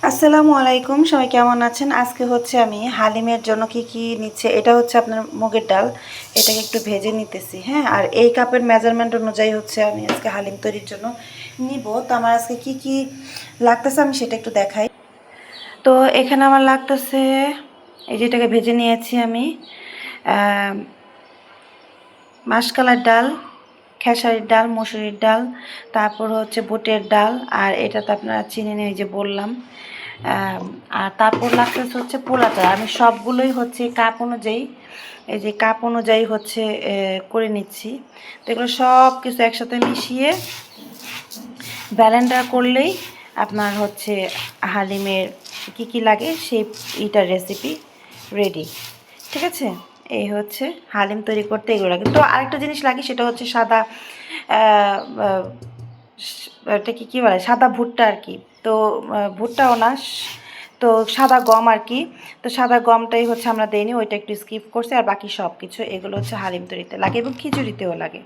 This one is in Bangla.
আসসালামু আলাইকুম, সবাই কেমন আছেন? আজকে হচ্ছে আমি হালিমের জন্য কি কি নিচ্ছে, এটা হচ্ছে আপনার মুগের ডাল। এটাকে একটু ভেজে নিতেছি, হ্যাঁ। আর এই কাপের মেজারমেন্ট অনুযায়ী হচ্ছে আমি আজকে হালিম তৈরির জন্য নিব। তো আমার আজকে কি কি লাগতেছে আমি সেটা একটু দেখাই। তো এখানে আমার লাগতেছে, এই যেটাকে ভেজে নিয়েছি আমি, মাসকলার ডাল, খেসারির ডাল, মসুরির ডাল, তারপর হচ্ছে বুটের ডাল, আর এটা তো আপনারা চিনে নিয়ে যে বললাম। আর তারপর লাগতেছে হচ্ছে পোলা চাল। আমি সবগুলোই হচ্ছে কাপ অনুযায়ী, এই যে কাপ অনুযায়ী হচ্ছে করে নিচ্ছি। তো এগুলো সব কিছু একসাথে মিশিয়ে ব্যালেন্ডার করলেই আপনার হচ্ছে হালিমের কি কি লাগে সেই ইটার রেসিপি রেডি। ঠিক আছে, এই হচ্ছে হালিম তৈরি করতে এগুলো লাগে। তো আরেকটা জিনিস লাগে, সেটা হচ্ছে সাদা, এটা কি বলে, সাদা ভুট্টা আর কি। তো ভুট্টাও না, তো সাদা গম আর কি। তো সাদা গমটাই হচ্ছে আমরা দেইনি, ওইটা একটু স্কিপ করছি। আর বাকি সব কিছু এগুলো হচ্ছে হালিম তৈরিতে লাগে এবং খিচুড়িতেও লাগে।